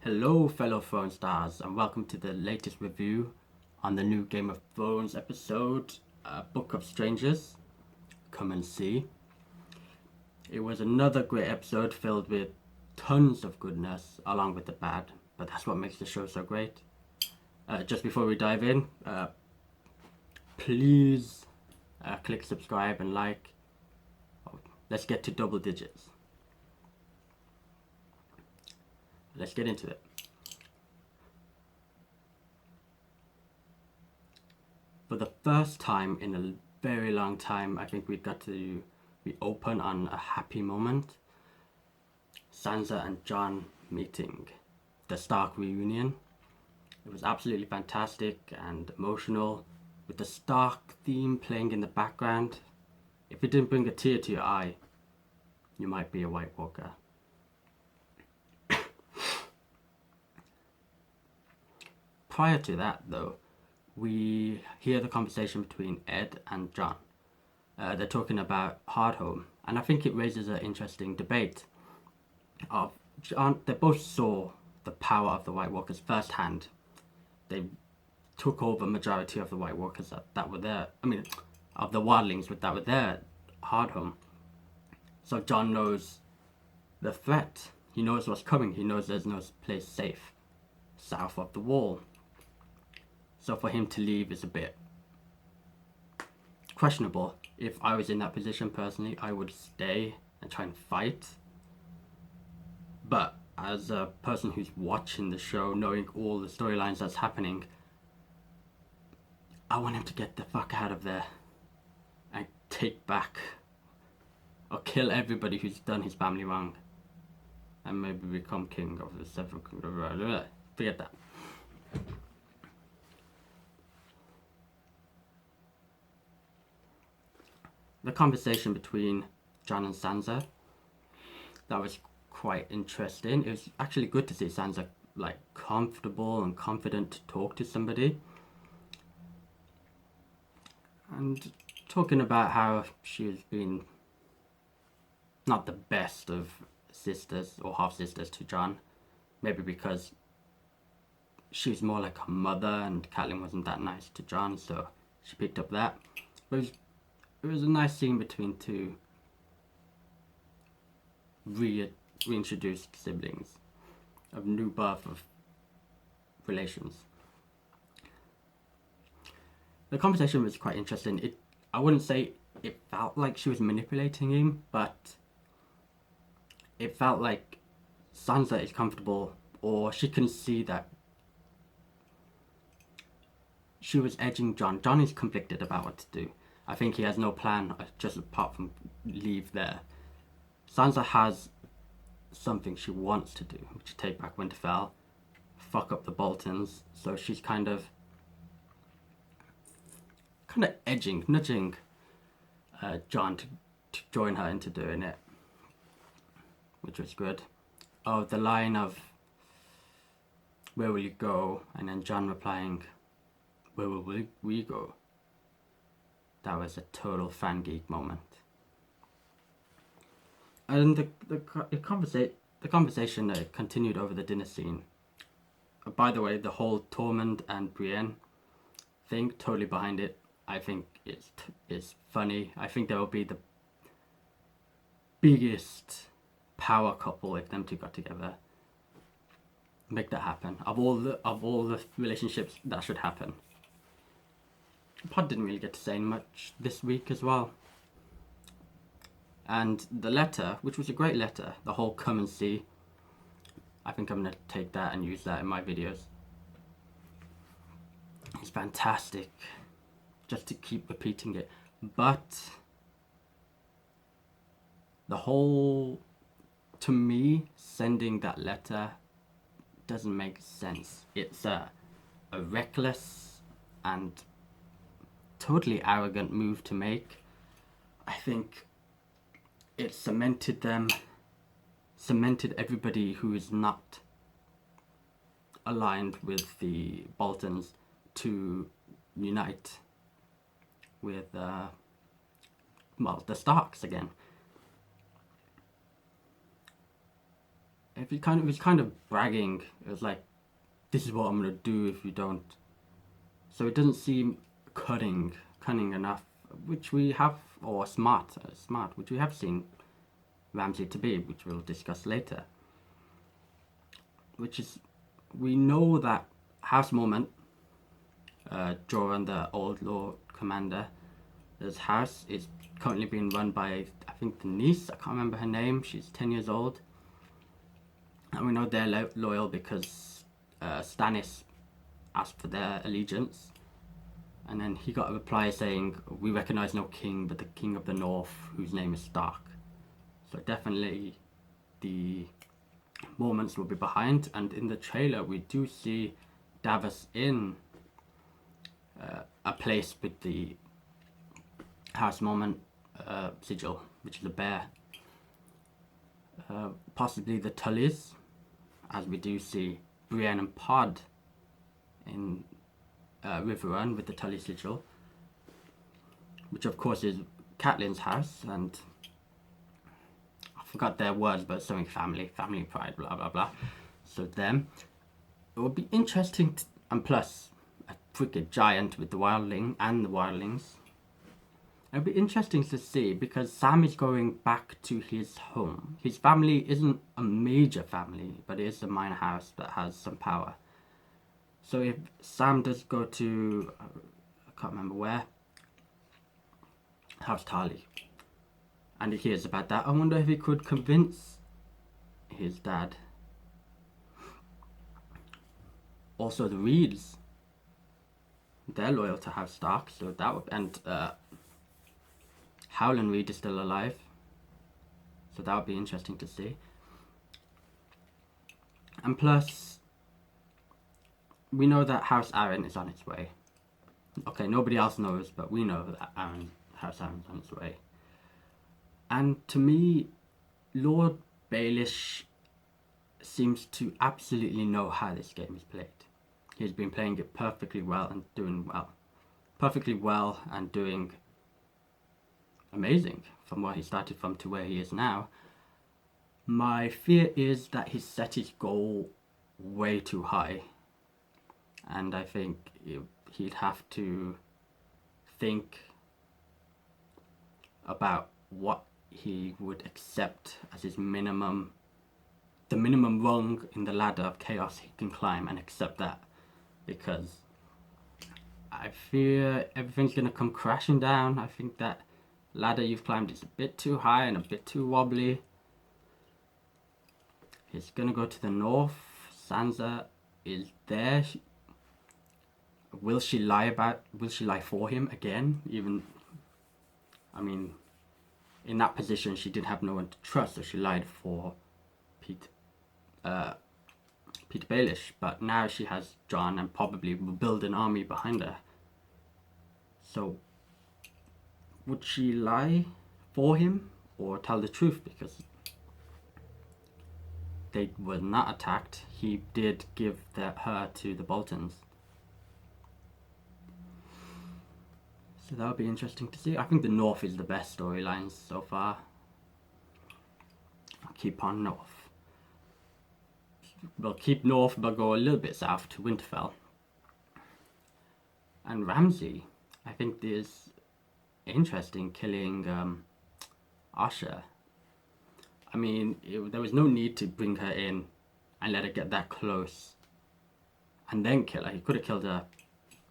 Hello, fellow Throne stars, and welcome to the latest review on the new Game of Thrones episode, Book of Strangers. Come and see. It was another great episode filled with tons of goodness, along with the bad, but that's what makes the show so great. Just before we dive in, please click subscribe and like. Let's get to double digits. Let's get into it. For the first time in a very long time, I think we open on a happy moment. Sansa and Jon meeting, the Stark reunion. It was absolutely fantastic and emotional, with the Stark theme playing in the background. If it didn't bring a tear to your eye, you might be a White Walker. Prior to that, though, we hear the conversation between Ed and Jon. They're talking about Hardhome, and I think it raises an interesting debate of Jon. They both saw the power of the White Walkers firsthand. They took over majority of the White Walkers that were there. I mean, of the wildlings that were there at Hardhome. So Jon knows the threat. He knows what's coming. He knows there's no place safe south of the wall. So for him to leave is a bit questionable. If I was in that position personally, I would stay and try and fight. But as a person who's watching the show, knowing all the storylines that's happening, I want him to get the fuck out of there and take back or kill everybody who's done his family wrong and maybe become king of the seven. Forget that. The conversation between Jon and Sansa, that was quite interesting. It was actually good to see Sansa like comfortable and confident to talk to somebody, and talking about how she's been not the best of sisters or half sisters to Jon, maybe because she was more like her mother and Catelyn wasn't that nice to Jon, so she picked up that. But it was a nice scene between two reintroduced siblings, of new birth of relations. The conversation was quite interesting. I wouldn't say it felt like she was manipulating him, but it felt like Sansa is comfortable, or she can see that she was edging Jon. Jon is conflicted about what to do. I think he has no plan just apart from leave there. Sansa has something she wants to do, which is take back Winterfell, fuck up the Boltons. So she's kind of edging, nudging Jon to join her into doing it, which was good. Oh, the line of "Where will you go?" and then Jon replying, "Where will we go?" That was a total fan geek moment. And the conversation continued over the dinner scene. By the way, the whole Tormund and Brienne thing, totally behind it. I think it's funny. I think they will be the biggest power couple if them two got together. Make that happen. Of all the relationships, that should happen. Pod didn't really get to say much this week as well. And the letter, which was a great letter, the whole come and see, I think I'm going to take that and use that in my videos. It's fantastic, just to keep repeating it. But the whole, to me, sending that letter doesn't make sense. It's a reckless and totally arrogant move to make. I think it cemented everybody who is not aligned with the Boltons to unite with the Starks again. it was kind of bragging. It was like, this is what I'm gonna do if you don't. So it doesn't seem cunning enough, which we have, or smart, which we have seen Ramsay to be, which we'll discuss later. Which is, we know that House Moment, Joran, the old Lord Commander, his house is currently being run by, I think, the niece. I can't remember her name. She's 10 years old. And we know they're loyal because Stannis asked for their allegiance. And then he got a reply saying, we recognize no king but the king of the north, whose name is Stark. So definitely the Mormonts will be behind. And in the trailer, we do see Davos in a place with the House Mormont sigil, which is a bear. Possibly the Tullys, as we do see Brienne and Pod in River Run with the Tully sigil, which of course is Catelyn's house, and I forgot their words, but something family pride, blah blah blah. So them, it would be interesting, and plus a freaking giant with the wildling and the wildlings. It'd be interesting to see because Sam is going back to his home. His family isn't a major family, but it is a minor house that has some power. So if Sam does go to, I can't remember where, House Tarly, and he hears about that, I wonder if he could convince his dad. Also the Reeds, they're loyal to House Stark, so that would, and Howland Reed is still alive, so that would be interesting to see. And plus, we know that House Aaron is on its way. Okay, nobody else knows, but we know that House Aaron's on its way. And to me, Lord Baelish seems to absolutely know how this game is played. He's been playing it perfectly well and doing well. Perfectly well and doing amazing from where he started from to where he is now. My fear is that he's set his goal way too high, and I think he'd have to think about what he would accept as his minimum, the minimum rung in the ladder of chaos he can climb, and accept that, because I fear everything's gonna come crashing down. I think that ladder you've climbed is a bit too high and a bit too wobbly. He's gonna go to the north. Sansa is there. Will she lie for him again? Even, I mean, in that position she didn't have no one to trust, so she lied for Peter Baelish. But now she has Jon and probably will build an army behind her. So would she lie for him or tell the truth? Because they were not attacked. He did give her to the Boltons. So that would be interesting to see. I think the North is the best storylines so far. I'll keep on North. We'll keep North but go a little bit south to Winterfell. And Ramsay, I think is interesting, killing Asha. I mean, there was no need to bring her in and let her get that close and then kill her. He could have killed her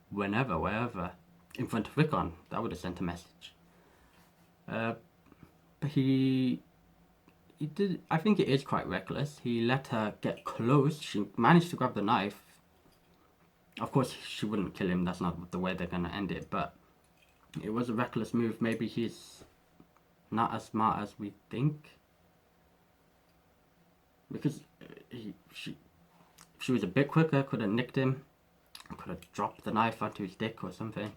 whenever, wherever, in front of Rickon. That would have sent a message. But he did. I think it is quite reckless. He let her get close. She managed to grab the knife. Of course, she wouldn't kill him. That's not the way they're gonna end it. But it was a reckless move. Maybe he's not as smart as we think. Because if she was a bit quicker, could have nicked him, could have dropped the knife onto his dick or something.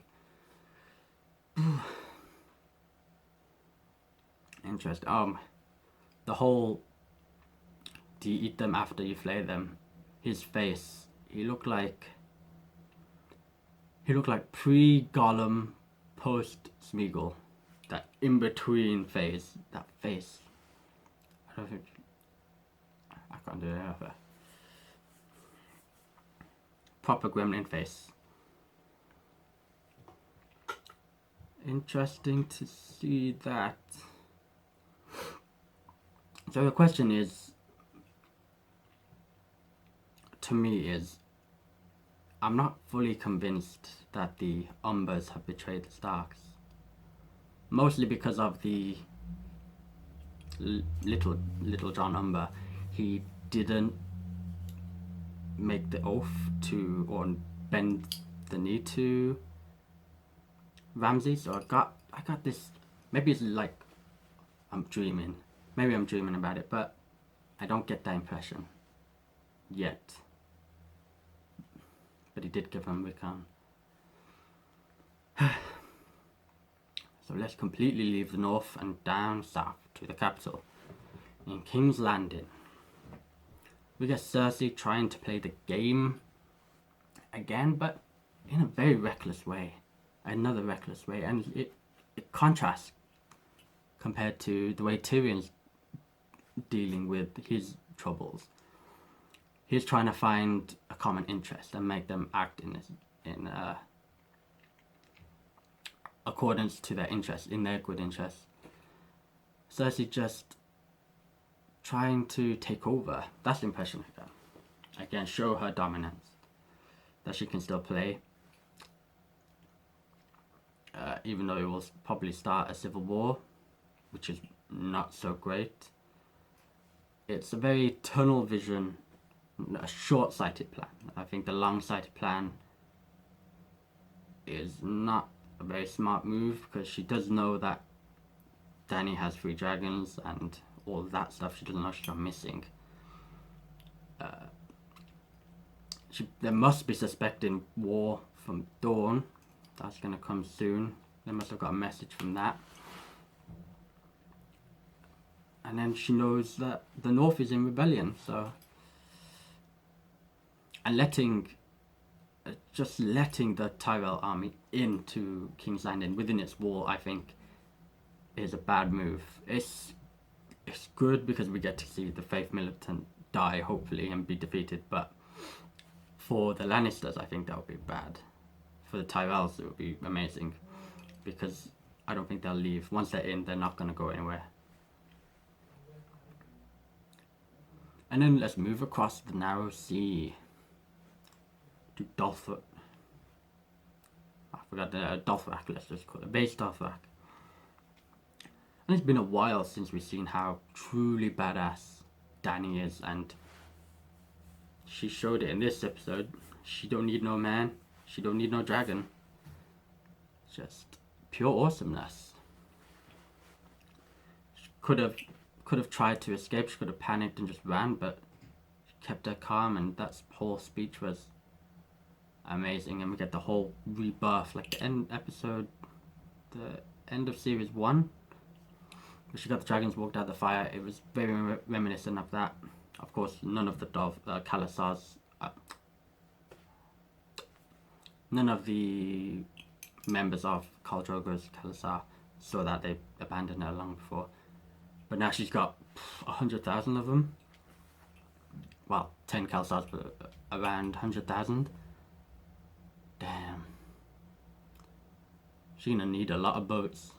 Interesting. The whole, do you eat them after you flay them? His face, he looked like pre-Gollum, post-Smeagol. That in-between phase, that face. I can't do it. Proper gremlin face. Interesting to see that. So the question is, to me, is I'm not fully convinced that the Umbers have betrayed the Starks. Mostly because of the little John Umber. He didn't make the oath to, or bend the knee to Ramsay. So I got this. Maybe it's like I'm dreaming. Maybe I'm dreaming about it, but I don't get that impression yet. But he did give him Wiccan. So let's completely leave the north and down south to the capital, in King's Landing. We get Cersei trying to play the game again, but in a very reckless way. Another reckless way, and it contrasts compared to the way Tyrion's dealing with his troubles. He's trying to find a common interest and make them act in accordance to their interests, in their good interests. Cersei just trying to take over. That's the impression I got. Again, show her dominance, that she can still play. Even though it will probably start a civil war, which is not so great. It's a very tunnel vision, a short-sighted plan. I think the long-sighted plan is not a very smart move, because she does know that Dany has 3 dragons and all that stuff. She doesn't know she's missing. They must be suspecting war from Dawn. That's going to come soon. They must have got a message from that. And then she knows that the North is in rebellion, so... And just letting the Tyrell army into King's Landing within its wall, I think, is a bad move. It's good because we get to see the Faith Militant die, hopefully, and be defeated, but for the Lannisters, I think that would be bad. For the Tyrells, it would be amazing, because I don't think they'll leave. Once they're in, they're not going to go anywhere. And then let's move across the narrow sea to Dothrak. I forgot the Dothrak, let's just call it Base Dothrak. And it's been a while since we've seen how truly badass Dany is, and she showed it in this episode. She don't need no man, she don't need no dragon. Just pure awesomeness. She could have tried to escape, she could have panicked and just ran, but she kept her calm, and that whole speech was amazing. And we get the whole rebirth, like the end of series 1, where she got the dragons walked out the fire. It was very reminiscent of that. Of course, none of the Khalasars, none of the members of Khal Drogo's Khalasar saw that. They abandoned her long before. But now she's got 100,000 of them. Well, 10 Khalasars, but around 100,000. Damn. She's gonna need a lot of boats.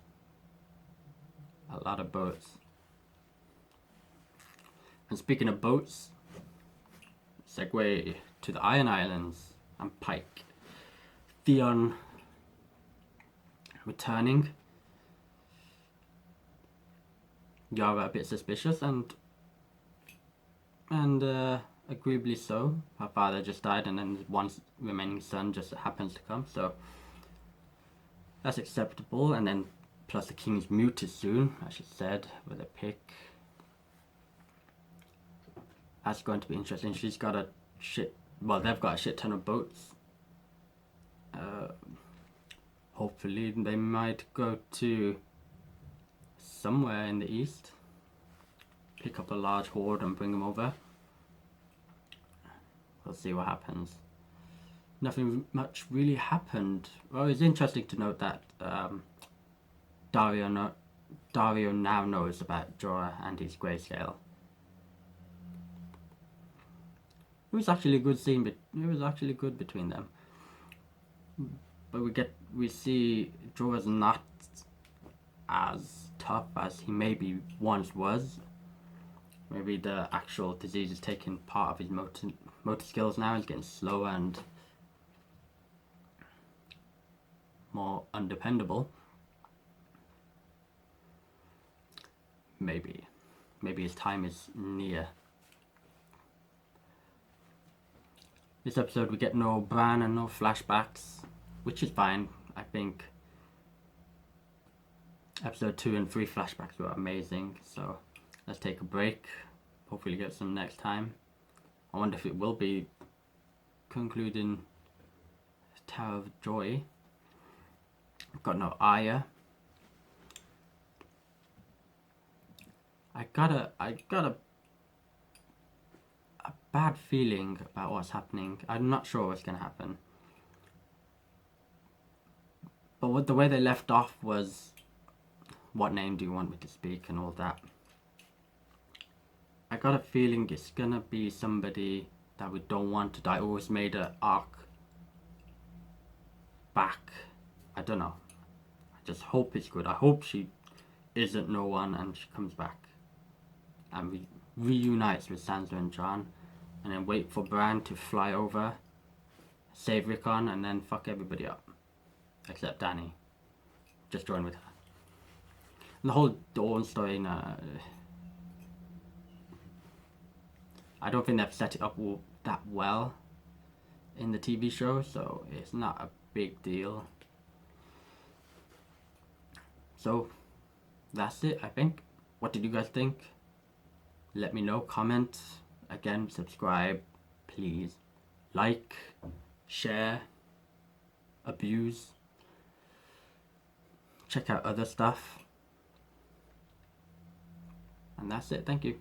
A lot of boats. And speaking of boats, segue to the Iron Islands and Pike. Theon returning. Yara a bit suspicious, and agreeably so. Her father just died, and then one remaining son just happens to come, so that's acceptable. And then plus the king's mute is soon, as she said, with a pick. That's going to be interesting. She's got they've got a shit ton of boats. Hopefully they might go to somewhere in the east, pick up a large horde and bring them over. We'll see what happens. Nothing much really happened. Well, it's interesting to note that Dario now knows about Jorah and his grayscale. it was actually a good scene, but it was actually good between them. But we see Joe is not as tough as he maybe once was. Maybe the actual disease is taking part of his motor skills now. He's getting slower and more undependable. Maybe his time is near. This episode we get no Bran and no flashbacks, which is fine. I think episode 2 and 3 flashbacks were amazing, so let's take a break. Hopefully get some next time. I wonder if it will be concluding Tower of Joy. I've got no Arya. I got a bad feeling about what's happening. I'm not sure what's gonna happen. But what the way they left off was, what name do you want me to speak and all that. I got a feeling it's gonna be somebody that we don't want to die. Always made an arc back. I don't know. I just hope it's good. I hope she isn't no one and she comes back and reunites with Sansa and Jon, and then wait for Bran to fly over, save Rickon, and then fuck everybody up except Dany. Just join with her. And the whole Dawn story, I don't think they've set it up that well in the TV show, so it's not a big deal. So that's it, I think. What did you guys think? Let me know. Comment. Again, subscribe, please. Like, share, abuse. Check out other stuff. And that's it. Thank you.